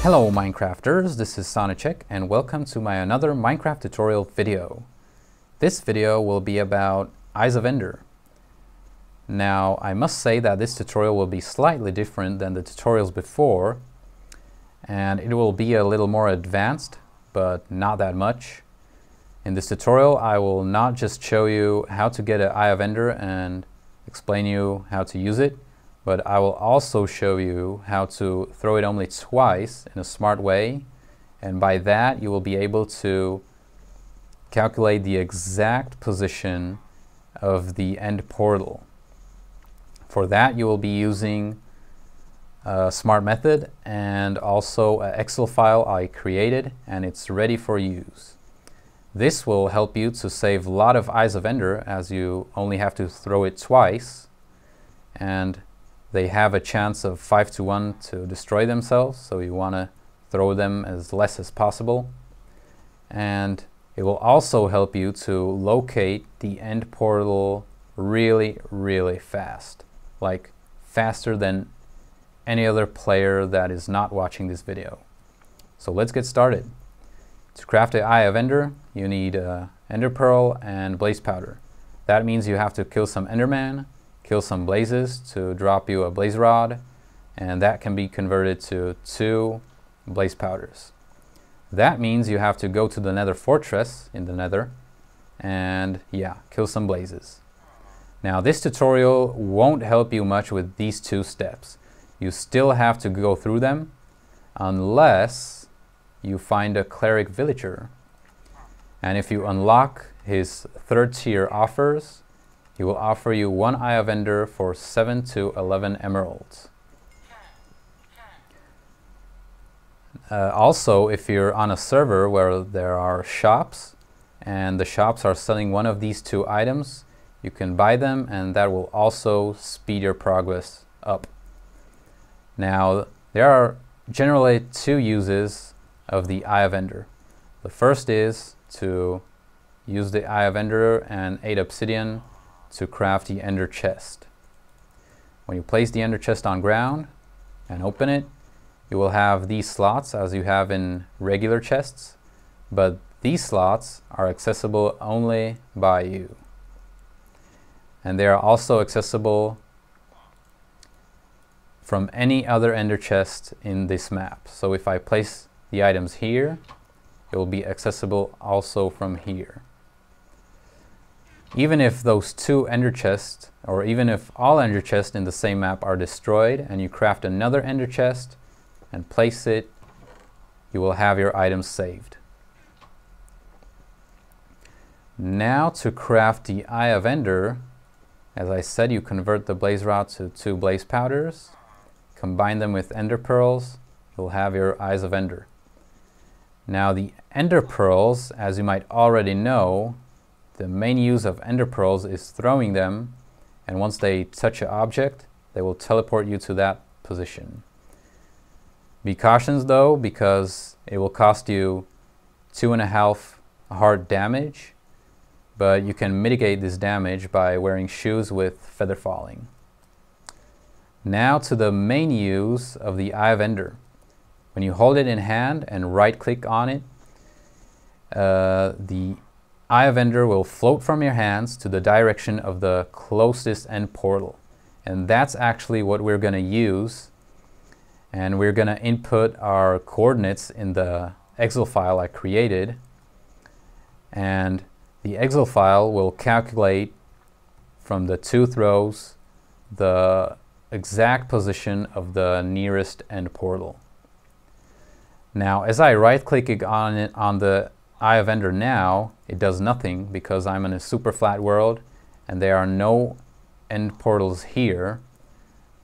Hello Minecrafters, this is Sonichek and welcome to my another Minecraft tutorial video. This video will be about Eyes of Ender. Now I must say that this tutorial will be slightly different than the tutorials before, and it will be a little more advanced, but not that much. In this tutorial I will not just show you how to get an Eye of Ender and explain you how to use it, but I will also show you how to throw it only twice in a smart way, and by that you will be able to calculate the exact position of the end portal. For that you will be using a smart method and also an Excel file I created, and it's ready for use. This will help you to save a lot of Eyes of Ender, as you only have to throw it twice, and they have a chance of 5 to 1 to destroy themselves, so you want to throw them as less as possible. And it will also help you to locate the end portal really fast, like faster than any other player that is not watching this video. So let's get started. To craft the Eye of Ender, you need Ender Pearl and Blaze Powder. That means you have to kill some Enderman, kill some blazes to drop you a blaze rod, and that can be converted to 2 blaze powders. That means you have to go to the Nether Fortress in the Nether and kill some blazes. Now this tutorial won't help you much with these 2 steps. You still have to go through them unless you find a cleric villager, and if you unlock his 3rd tier offers, he will offer you 1 Eye of Ender for 7 to 11 emeralds. Also, if you're on a server where there are shops and the shops are selling one of these 2 items, you can buy them, and that will also speed your progress up. Now, there are generally 2 uses of the Eye of Ender. The first is to use the Eye of Ender and 8 obsidian to craft the Ender chest. When you place the Ender chest on ground and open it, you will have these slots as you have in regular chests, but these slots are accessible only by you. And they are also accessible from any other Ender chest in this map. So if I place the items here, it will be accessible also from here. Even if those 2 Ender chests, or even if all Ender chests in the same map are destroyed and you craft another Ender chest and place it, you will have your items saved. Now to craft the Eye of Ender, as I said, you convert the blaze rod to 2 blaze powders, combine them with Ender pearls, you'll have your Eyes of Ender. Now the Ender pearls, as you might already know, the main use of Ender pearls is throwing them, and once they touch an object, they will teleport you to that position. Be cautious though, because it will cost you 2.5 heart damage, but you can mitigate this damage by wearing shoes with feather falling. Now to the main use of the Eye of Ender. When you hold it in hand and right click on it, the Eye of Ender will float from your hands to the direction of the closest end portal. And that's actually what we're going to use. And we're going to input our coordinates in the Excel file I created. And the Excel file will calculate from the 2 throws the exact position of the nearest end portal. Now, as I right click on it on the Eye of Ender now, it does nothing because I'm in a super flat world and there are no end portals here.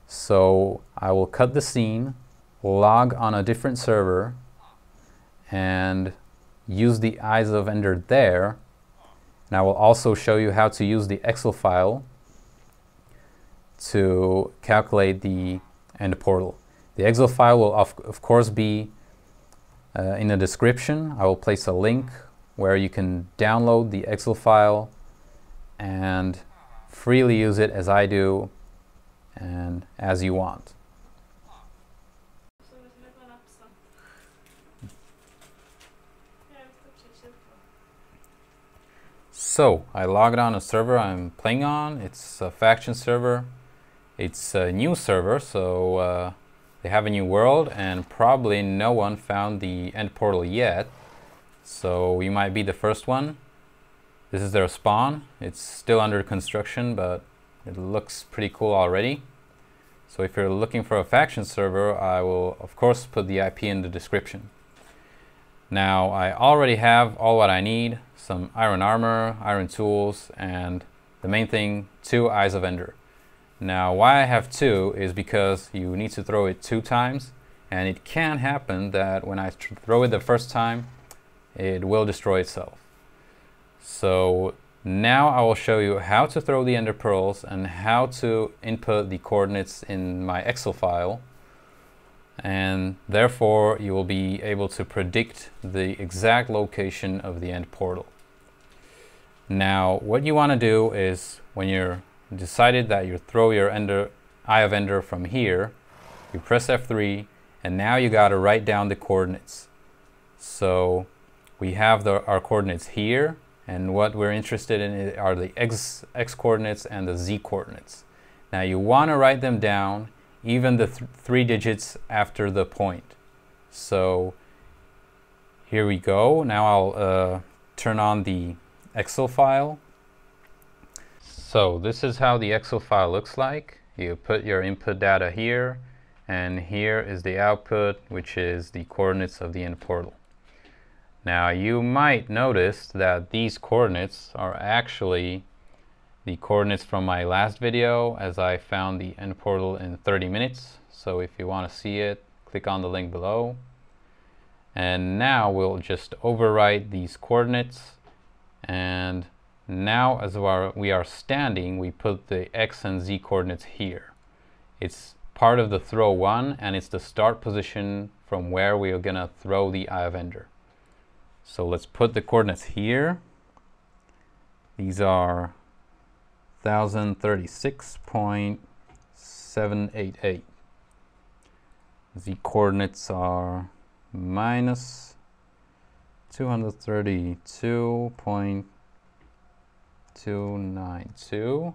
So I will cut the scene, log on a different server, and use the Eyes of Ender there. And I will also show you how to use the Excel file to calculate the end portal. The Excel file will of course be in the description. I will place a link where you can download the Excel file and freely use it as I do and as you want. So I logged on a server I'm playing on. It's a faction server. It's a new server, so they have a new world, and probably no one found the end portal yet. So we might be the first one. This is their spawn. It's still under construction, but it looks pretty cool already. So if you're looking for a faction server, I will of course put the IP in the description. Now I already have all what I need: some iron armor, iron tools, and the main thing, 2 Eyes of Ender. Now why I have 2 is because you need to throw it 2 times, and it can happen that when I throw it the first time, it will destroy itself. So now I will show you how to throw the ender pearls and how to input the coordinates in my Excel file, and therefore you will be able to predict the exact location of the end portal. Now what you want to do is, when you're decided that you throw your Eye of Ender from here, you press F3, and now you got to write down the coordinates. So we have our coordinates here, and what we're interested in are the x coordinates and the z coordinates. Now you want to write them down, even the 3 digits after the point. So here we go. Now I'll turn on the Excel file. So this is how the Excel file looks like. You put your input data here, and here is the output, which is the coordinates of the end portal. Now you might notice that these coordinates are actually the coordinates from my last video, as I found the end portal in 30 minutes. So if you want to see it, click on the link below. And now we'll just overwrite these coordinates, and now as we are standing, we put the x and z coordinates here. It's part of the throw 1, and it's the start position from where we are gonna throw the Eye of Ender. So let's put the coordinates here. These are 1036.788. Z coordinates are minus 232.292.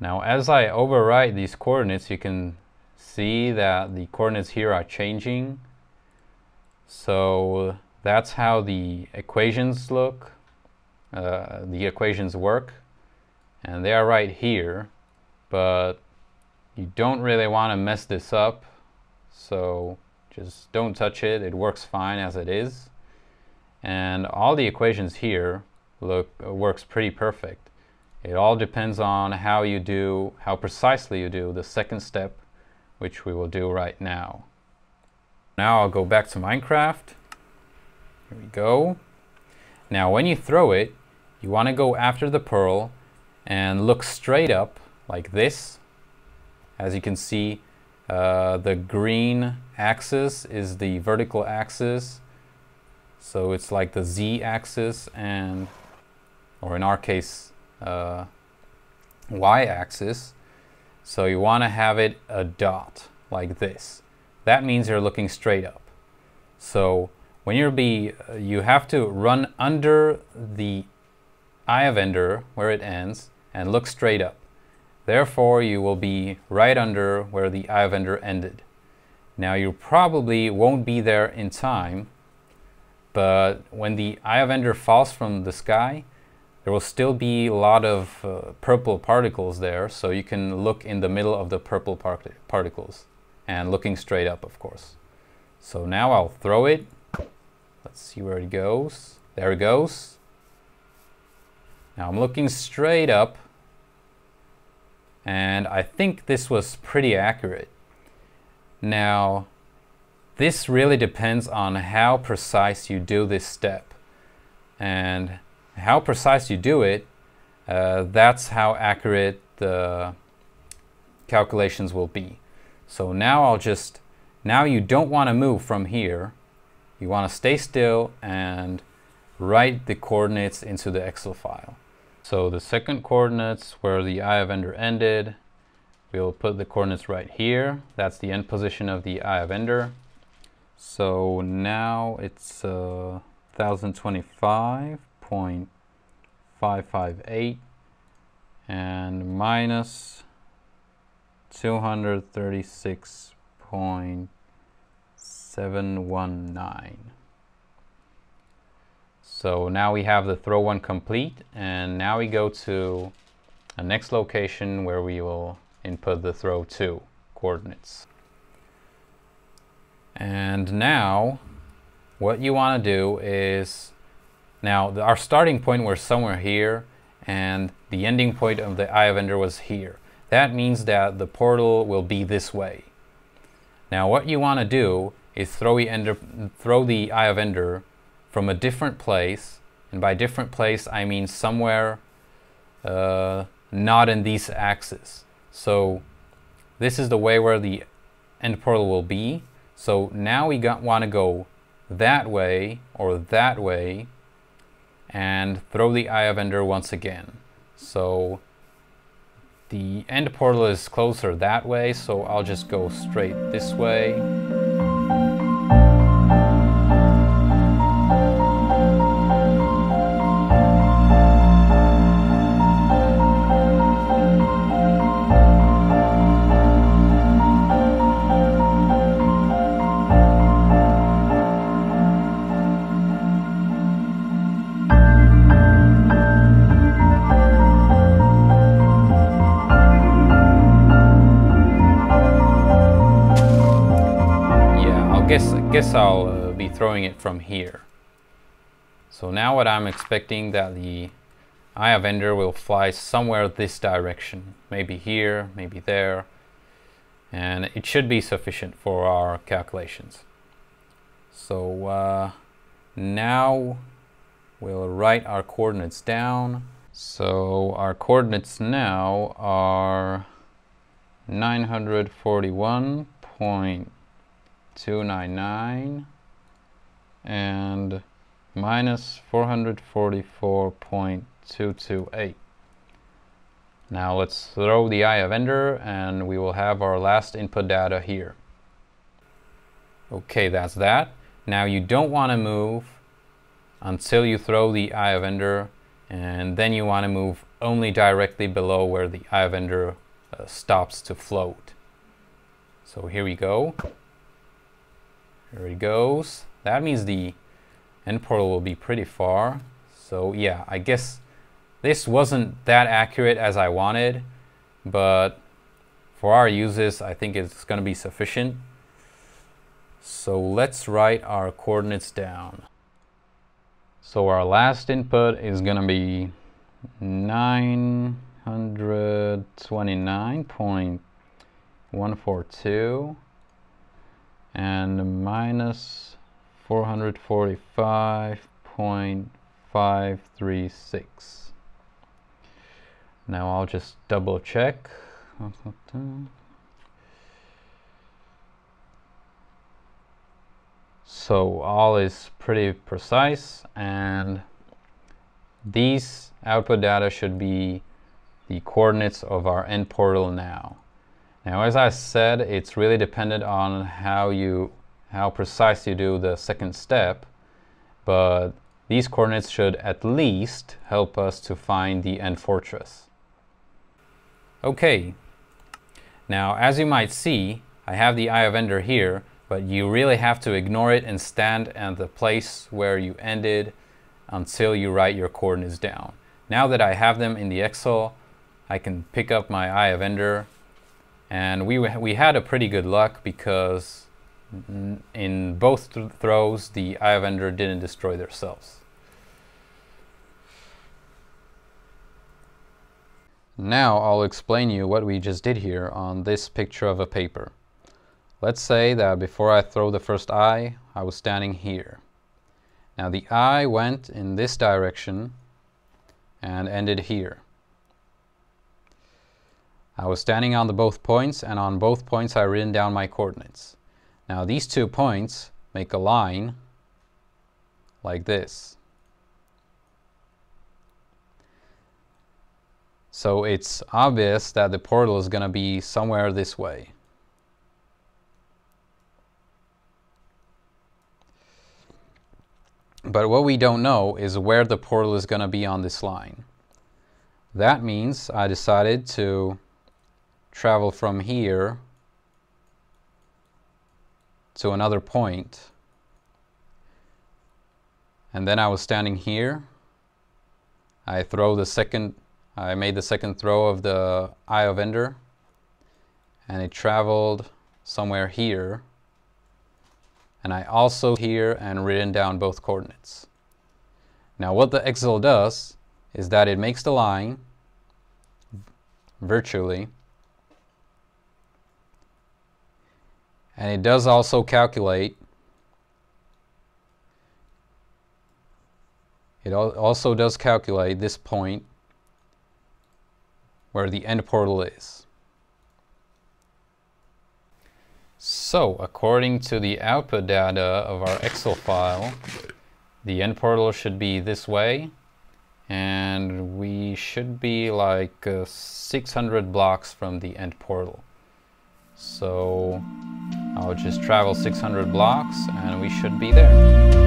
Now as I overwrite these coordinates, you can see that the coordinates here are changing. So that's how the equations look, the equations work, and they are right here, but you don't really want to mess this up, so just don't touch it. It works fine as it is, and all the equations here works pretty perfect. It all depends on how precisely you do the second step, which we will do right now. Now I'll go back to Minecraft. Here we go. Now when you throw it, you want to go after the pearl and look straight up like this. As you can see, the green axis is the vertical axis. So it's like the z axis, or in our case, y axis. So you want to have it a dot like this. That means you're looking straight up. So when you have to run under the Eye of Ender where it ends and look straight up. Therefore, you will be right under where the Eye of Ender ended. Now you probably won't be there in time, but when the Eye of Ender falls from the sky, there will still be a lot of purple particles there, so you can look in the middle of the purple particles. And looking straight up, of course. So now I'll throw it. Let's see where it goes. There it goes. Now I'm looking straight up, and I think this was pretty accurate. Now this really depends on how precise you do this step, and how precise you do it, that's how accurate the calculations will be. So now now you don't want to move from here. You want to stay still and write the coordinates into the Excel file. So the second coordinates where the Eye of Ender ended, we'll put the coordinates right here. That's the end position of the Eye of Ender. So now it's 1025 236.558 and minus 236.719. So now we have the throw one complete, and now we go to the next location where we will input the throw two coordinates. And now what you want to do is, now our starting point was somewhere here and the ending point of the eye of ender was here. That means that the portal will be this way. Now what you want to do is throw the eye of ender from a different place, and by different place I mean somewhere not in these axes. So this is the way where the end portal will be. So now we want to go that way or that way and throw the eye of ender once again. So the end portal is closer that way, so I'll just go straight this way. I guess I'll be throwing it from here. So now what I'm expecting that the eye of ender will fly somewhere this direction, maybe here, maybe there, and it should be sufficient for our calculations. So now we'll write our coordinates down. So our coordinates now are 941.299 and minus 444.228. Now let's throw the eye of ender and we will have our last input data here. Okay, that's that. Now you don't want to move until you throw the eye of ender, and then you want to move only directly below where the eye of ender stops to float. So here we go. There it goes. That means the end portal will be pretty far. So yeah, I guess this wasn't that accurate as I wanted, but for our uses, I think it's going to be sufficient. So let's write our coordinates down. So our last input is going to be 929.142 and minus 445.536. Now I'll just double check. So all is pretty precise, and these output data should be the coordinates of our end portal now. Now, as I said, it's really dependent on how precise you do the second step, but these coordinates should at least help us to find the end fortress. Okay, now as you might see, I have the eye of ender here, but you really have to ignore it and stand at the place where you ended until you write your coordinates down. Now that I have them in the Excel, I can pick up my eye of ender, and we had a pretty good luck because in both throws the eye of ender didn't destroy themselves. Now I'll explain you what we just did here on this picture of a paper. Let's say that before I throw the first eye, I was standing here. Now the eye went in this direction and ended here. I was standing on both points, and on both points I've written down my coordinates. Now these 2 points make a line like this. So it's obvious that the portal is going to be somewhere this way. But what we don't know is where the portal is going to be on this line. That means I decided to travel from here to another point. And then I was standing here. I made the second throw of the eye of Ender, and it traveled somewhere here. And I also here and written down both coordinates. Now what the Excel does is that it makes the line virtually, and it does also calculate. It also does calculate this point where the end portal is. So, according to the output data of our Excel file, the end portal should be this way, and we should be like 600 blocks from the end portal. So, I'll just travel 600 blocks and we should be there.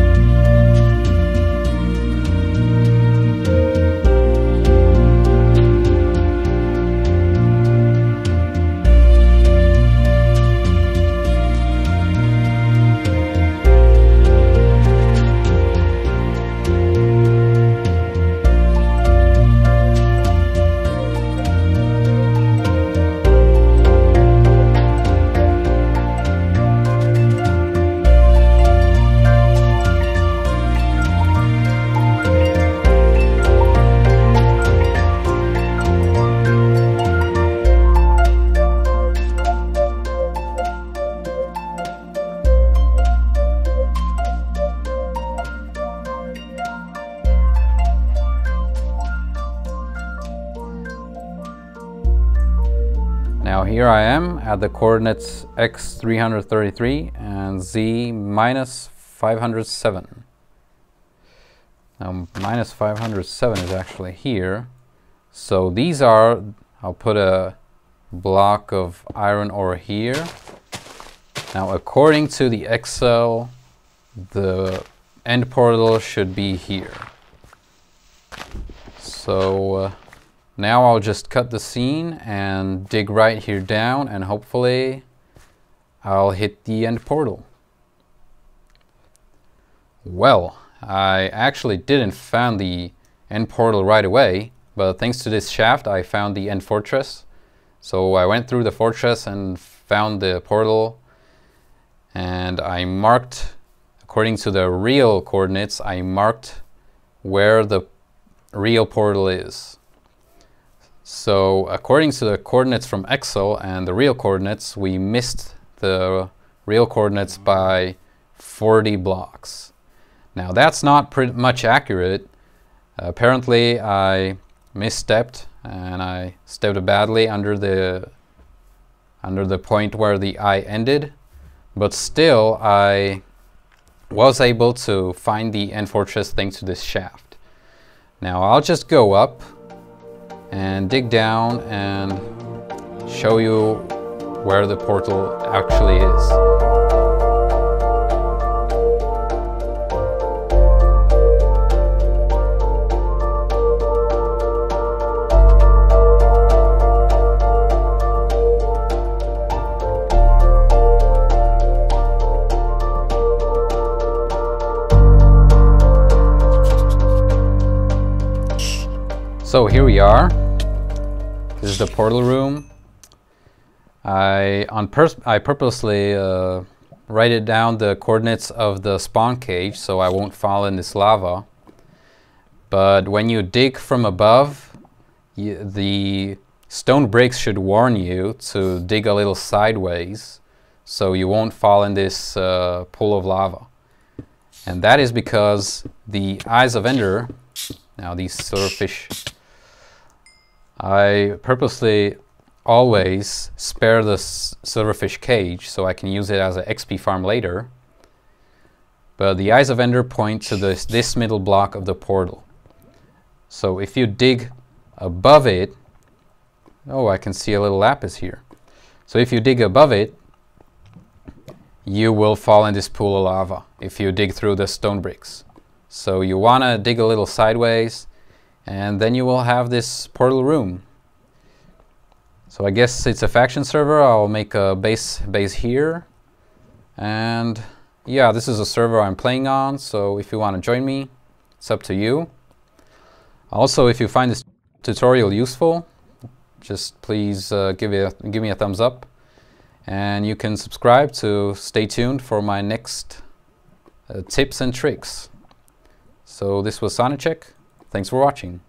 Now here I am at the coordinates x 333 and z minus 507. Now minus 507 is actually here. So these are, I'll put a block of iron ore here. Now according to the Excel, the end portal should be here. So now I'll just cut the scene and dig right here down, and hopefully I'll hit the end portal. Well, I actually didn't find the end portal right away, but thanks to this shaft I found the end fortress. So I went through the fortress and found the portal, and I marked, according to the real coordinates, I marked where the real portal is. So according to the coordinates from Excel and the real coordinates, we missed the real coordinates by 40 blocks. Now that's not pretty much accurate. Apparently I misstepped and I stepped badly under the point where the eye ended, but still I was able to find the end fortress thanks to this shaft. Now I'll just go up and dig down and show you where the portal actually is. So here we are. This is the portal room. I purposely write it down the coordinates of the spawn cage so I won't fall in this lava. But when you dig from above, the stone bricks should warn you to dig a little sideways so you won't fall in this pool of lava. And that is because the eyes of Ender, now these silverfish, I purposely always spare the silverfish cage so I can use it as an XP farm later. But the eyes of Ender point to this middle block of the portal. So if you dig above it, oh, I can see a little lapis here. So if you dig above it, you will fall in this pool of lava if you dig through the stone bricks. So you want to dig a little sideways, and then you will have this portal room. So I guess it's a faction server. I'll make a base here. And yeah, this is a server I'm playing on, so if you want to join me, it's up to you. Also, if you find this tutorial useful, just please give me a thumbs up. And you can subscribe to stay tuned for my next tips and tricks. So this was Sonicek. Thanks for watching.